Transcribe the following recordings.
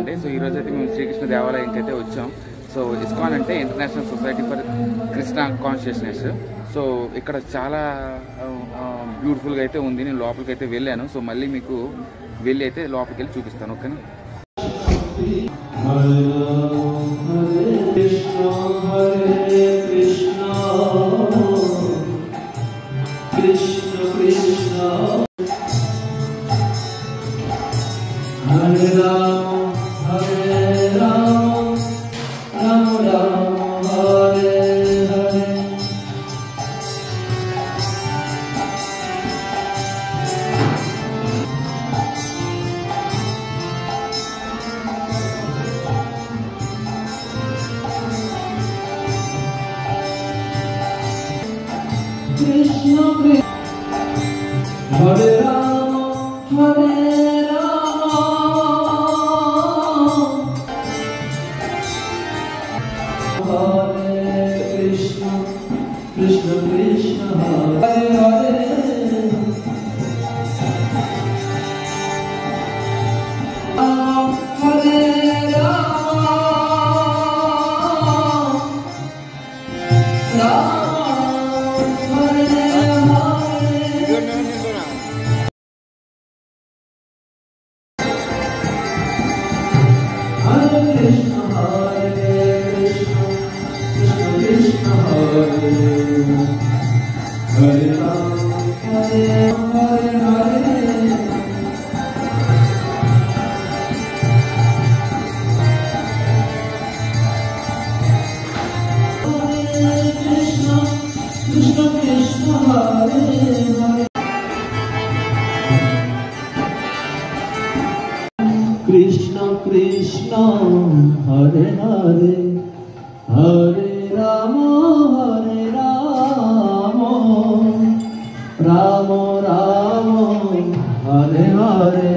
అండి. సో ఈరోజు అయితే మేము శ్రీకృష్ణ దేవాలయంకి అయితే వచ్చాం. సో ఇస్కాన్ అంటే international society for Krishna consciousness. So ఇక్కడ చాలా బ్యూటిఫుల్గా అయితే ఉంది. నేను లోపలికి అయితే వెళ్ళాను. సో మళ్ళీ మీకు వెళ్ళి అయితే లోపలికి వెళ్ళి చూపిస్తాను. ఓకేనా. Hare Rama, Hare Rama, Rama Rama, Hare Hare. Krishna Krishna, Hare Rama, Hare Krishna Krishna Hare Hare Hare Rama Rama Hare Hare Krishna Hare Krishna Krishna Krishna Hare Hare Rama Hare Hare Hare Krishna Krishna Krishna Hare Hare Krishna Krishna Hare Hare Hare Rama Hare Rama Rama Rama Hare Hare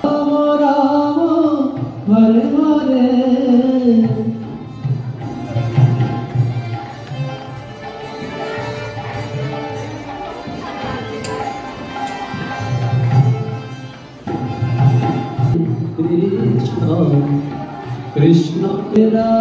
Rama Rama Hare Hare Krishna Krishna Hare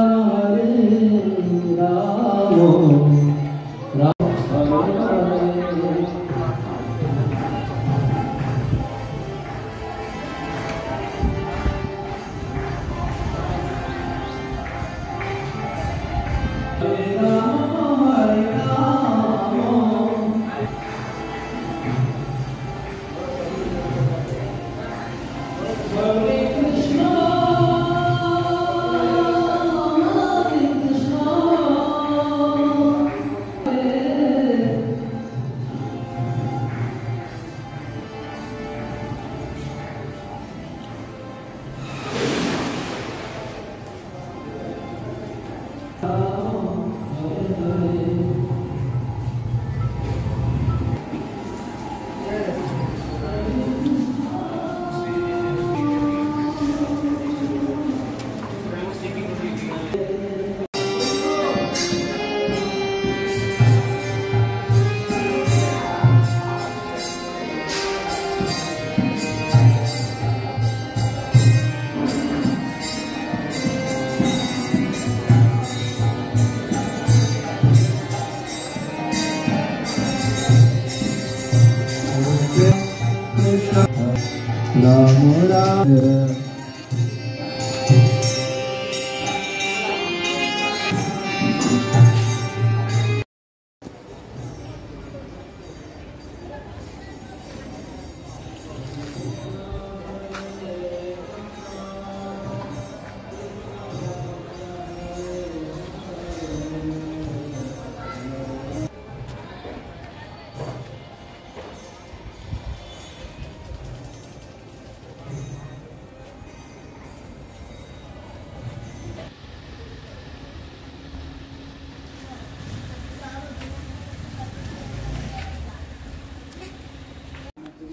Rama Rama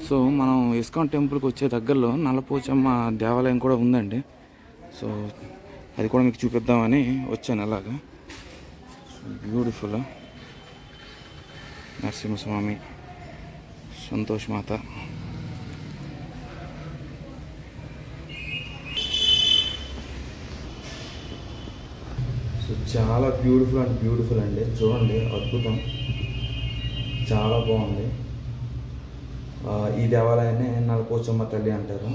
so మనం ISKCON టెంపుల్కి వచ్చే దగ్గరలో నల్లపోచమ్మ దేవాలయం కూడా ఉందండి. So అది కూడా మీకు చూపిద్దామని వచ్చాను అలాగా. సో బ్యూటిఫుల్ నరసింహస్వామి, సంతోష్ మాత. సో చాలా బ్యూటిఫుల్ అండి. చూడండి, అద్భుతం, చాలా బాగుంది. ఈ దేవాలయాన్ని నలపోచమ్మ తల్లి అంటారు.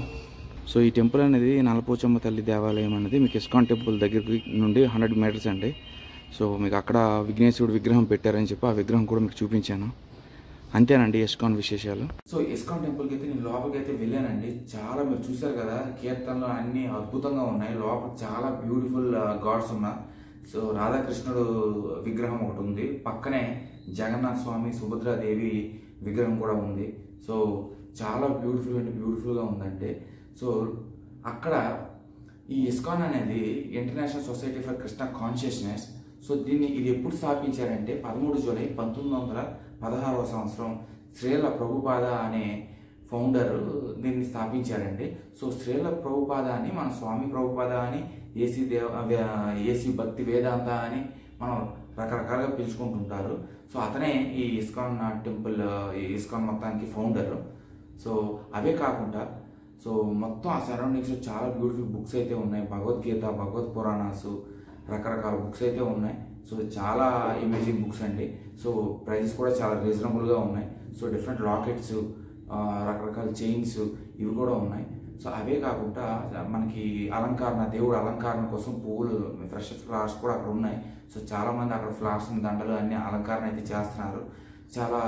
సో ఈ టెంపుల్ అనేది నలపోచమ్మ తల్లి దేవాలయం అనేది మీకు ఇస్కాన్ టెంపుల్ దగ్గరికి నుండి 100 మీటర్స్ అండి. సో మీకు అక్కడ విఘ్నేశ్వరుడు విగ్రహం పెట్టారని చెప్పి ఆ విగ్రహం కూడా మీకు చూపించాను. అంతేనండి ఇస్కాన్ విశేషాలు. సో ఇస్కాన్ టెంపుల్కి అయితే నేను లోపలికి అయితే వెళ్ళానండి. చాలా మీరు చూసారు కదా, కీర్తనలు అన్నీ అద్భుతంగా ఉన్నాయి. లోపల చాలా బ్యూటిఫుల్ గాడ్స్ ఉన్నారు. సో రాధాకృష్ణుడు విగ్రహం ఒకటి ఉంది, పక్కనే జగన్నాథ స్వామి, సుభద్రాదేవి విగ్రహం కూడా ఉంది. సో చాలా బ్యూటిఫుల్గా ఉందంటే. సో అక్కడ ఈ ఇస్కాన్ అనేది international society for Krishna consciousness. So ఇది ఎప్పుడు స్థాపించారంటే 13 జూలై 1916వ సంవత్సరం శ్రీల ప్రభుపాద అనే ఫౌండర్ దీన్ని స్థాపించారండి. సో శ్రీల ప్రభుపాద అని మన స్వామి ప్రభుపాద అని, ఏసీ భక్తి వేదాంత అని మనం రకరకాలుగా పిలుచుకుంటుంటారు. సో అతనే ఈ ఇస్కాన్ టెంపుల్, ఈ ఇస్కాన్ మొత్తానికి ఫౌండర్. సో అవే కాకుండా సో మొత్తం ఆ సరౌండింగ్స్లో చాలా బ్యూటిఫుల్ బుక్స్ అయితే ఉన్నాయి. భగవద్గీత, భగవద్ పురాణాసు, రకరకాల బుక్స్ అయితే ఉన్నాయి. సో చాలా అమేజింగ్ బుక్స్ అండి. సో ప్రైజెస్ కూడా చాలా రీజనబుల్గా ఉన్నాయి. సో డిఫరెంట్ లాకెట్స్, రకరకాల చైన్స్ ఇవి కూడా ఉన్నాయి. సో అవే కాకుండా మనకి అలంకరణ, దేవుడు అలంకరణ కోసం పువ్వులు, ఫ్రెష్ ఫ్లవర్స్ కూడా అక్కడ ఉన్నాయి. సో చాలామంది అక్కడ ఫ్లవర్స్, దండలు అన్ని అలంకరణ అయితే చేస్తున్నారు. చాలా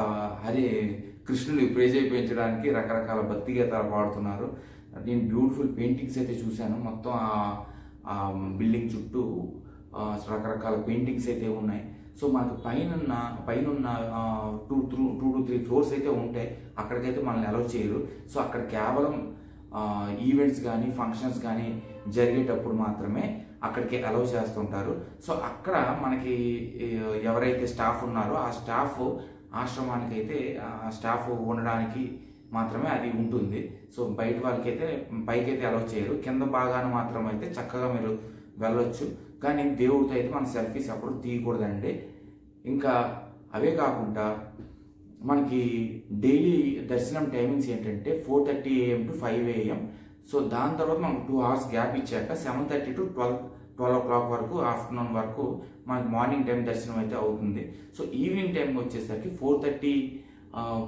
కృష్ణుని ప్రేజ్ అయిపోయించడానికి రకరకాల భక్తి గీతాలు పాడుతున్నారు. నేను బ్యూటిఫుల్ పెయింటింగ్స్ అయితే చూశాను. మొత్తం ఆ బిల్డింగ్ చుట్టూ రకరకాల పెయింటింగ్స్ అయితే ఉన్నాయి. సో మనకు పైన 2 to 3 ఫ్లోర్స్ అయితే ఉంటాయి. అక్కడికైతే మనల్ని అలౌ చేయరు. సో అక్కడ కేవలం ఈవెంట్స్ కానీ ఫంక్షన్స్ కానీ జరిగేటప్పుడు మాత్రమే అక్కడికి అలౌ చేస్తుంటారు. సో అక్కడ మనకి ఎవరైతే స్టాఫ్ ఉన్నారో ఆ స్టాఫ్ ఆశ్రమానికి అయితే స్టాఫ్ ఉండడానికి మాత్రమే అది ఉంటుంది. సో బయట వాళ్ళకైతే పైకైతే అలౌ చేయరు. కింద భాగాన మాత్రం అయితే చక్కగా మీరు వెళ్ళొచ్చు. కానీ దేవుడితో అయితే మన సెల్ఫీస్ అప్పుడు తీయకూడదండి. ఇంకా అవే కాకుండా మనకి డైలీ దర్శనం టైమింగ్స్ ఏంటంటే 4:30 AM to 5 AM. సో దాని తర్వాత మనకు 2 hours గ్యాప్ ఇచ్చాక 7:30 to 12 o'clock వరకు, ఆఫ్టర్నూన్ వరకు మనకి మార్నింగ్ టైం దర్శనం అయితే అవుతుంది. సో ఈవినింగ్ టైంకి వచ్చేసరికి 4:30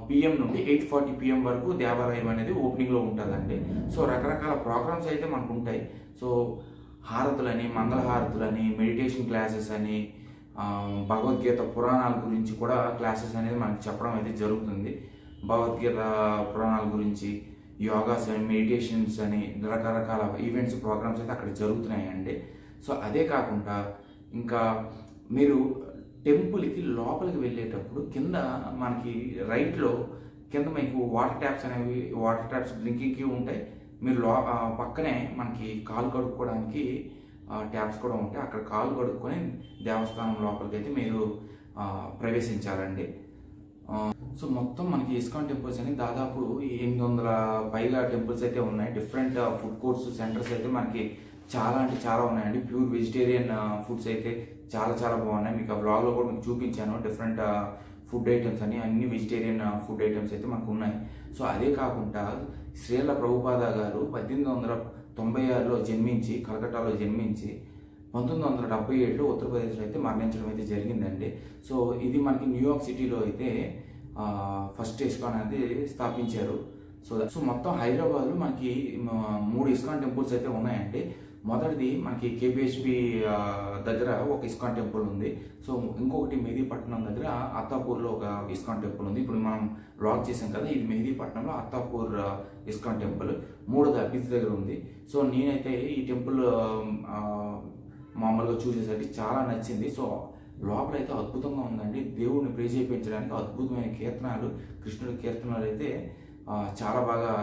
PM నుండి 8:40 PM వరకు దేవాలయం అనేది ఓపెనింగ్లో ఉంటుందండి. సో రకరకాల ప్రోగ్రామ్స్ అయితే మనకు ఉంటాయి. సో హారతులని, మంగళహారతులని, మెడిటేషన్ క్లాసెస్ అని, భగవద్గీత పురాణాల గురించి కూడా క్లాసెస్ అనేది మనకి చెప్పడం అయితే జరుగుతుంది. భగవద్గీత పురాణాల గురించి, యోగాస్ అని, మెడిటేషన్స్ అని, రకరకాల ఈవెంట్స్, ప్రోగ్రామ్స్ అయితే అక్కడ జరుగుతున్నాయండి. సో అదే కాకుండా ఇంకా మీరు టెంపుల్కి లోపలికి వెళ్ళేటప్పుడు కింద మనకి రైట్లో కింద మీకు వాటర్ ట్యాప్స్ డ్రింకింగ్కి ఉంటాయి. మీరు పక్కనే మనకి కాలు కడుక్కోవడానికి ట్యాప్స్ కూడా ఉంటాయి. అక్కడ కాలు కడుక్కొని దేవస్థానం లోపలికి అయితే మీరు ప్రవేశించాలండి. సో మొత్తం మనకి ఇస్కాన్ టెంపుల్స్ అని దాదాపు 800 పైగా టెంపుల్స్ అయితే ఉన్నాయి. డిఫరెంట్ ఫుడ్ కోర్ట్స్, సెంటర్స్ అయితే మనకి చాలా అంటే చాలా ఉన్నాయండి. ప్యూర్ వెజిటేరియన్ ఫుడ్స్ అయితే చాలా బాగున్నాయి. మీకు ఆ బ్లాగ్లో కూడా మీకు చూపించాను. డిఫరెంట్ ఫుడ్ ఐటమ్స్ అని, అన్ని వెజిటేరియన్ ఫుడ్ ఐటమ్స్ అయితే మనకు ఉన్నాయి. సో అదే కాకుండా శ్రీల ప్రభుపాద గారు 1896లో జన్మించి, కలకట్టాలో జన్మించి 1977లో ఉత్తరప్రదేశ్లో అయితే మరణించడం అయితే జరిగిందండి. సో ఇది మనకి న్యూయార్క్ సిటీలో అయితే ఫస్ట్ ఇస్కాన్ అనేది స్థాపించారు. సో మొత్తం హైదరాబాద్లో మనకి 3 ఇస్కాన్ టెంపుల్స్ అయితే ఉన్నాయండి. మొదటిది మనకి KPHP దగ్గర ఒక ఇస్కాన్ టెంపుల్ ఉంది. సో ఇంకొకటి మెహదీపట్నం దగ్గర అత్తాపూర్లో ఒక ఇస్కాన్ టెంపుల్ ఉంది. ఇప్పుడు మనం బ్లాగ్ చేసాం కదా, ఇది మెహదీపట్నంలో అత్తాపూర్ ఇస్కాన్ టెంపుల్. మూడోది అబిజ్ దగ్గర ఉంది. సో నేనైతే ఈ టెంపుల్ మామూలుగా చూసేసరికి చాలా నచ్చింది. సో లోపల అయితే అద్భుతంగా ఉందండి. దేవుడిని ప్రేజ్ చేయించడానికి అద్భుతమైన కీర్తనాలు, కృష్ణుడి కీర్తనాలు అయితే చాలా బాగా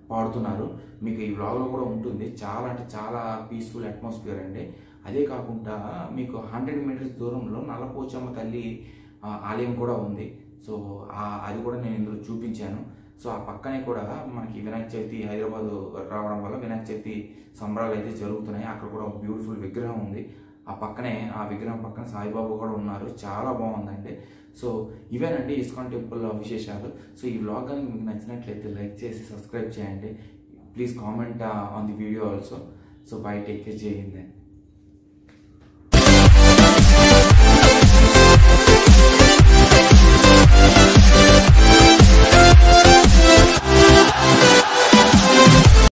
పాడుతున్నారు. మీకు ఈ వ్లాగ్లో కూడా ఉంటుంది. చాలా అంటే చాలా పీస్ఫుల్ అట్మాస్ఫియర్ అండి. అదే కాకుండా మీకు 100 మీటర్స్ దూరంలో నల్లపోచమ్మ తల్లి ఆలయం కూడా ఉంది. సో అది కూడా నేను ఇందులో చూపించాను. సో ఆ పక్కనే కూడా మనకి వినాయక చవితి హైదరాబాద్ రావడం వల్ల వినాయక చవితి సంబరాలు అయితే జరుగుతున్నాయి. అక్కడ కూడా బ్యూటిఫుల్ విగ్రహం ఉంది. ఆ పక్కనే ఆ విగ్రహం పక్కన సాయిబాబా కూడా ఉన్నారు. చాలా బాగుందండి. సో ఇవేనండి ఇస్కాన్ టెంపుల్ విశేషాలు. సో ఈ వ్లాగ్ కనుక మీకు నచ్చినట్లయితే లైక్ చేసి సబ్స్క్రైబ్ చేయండి. Please comment on the video also. So by, take care, జై హింద్.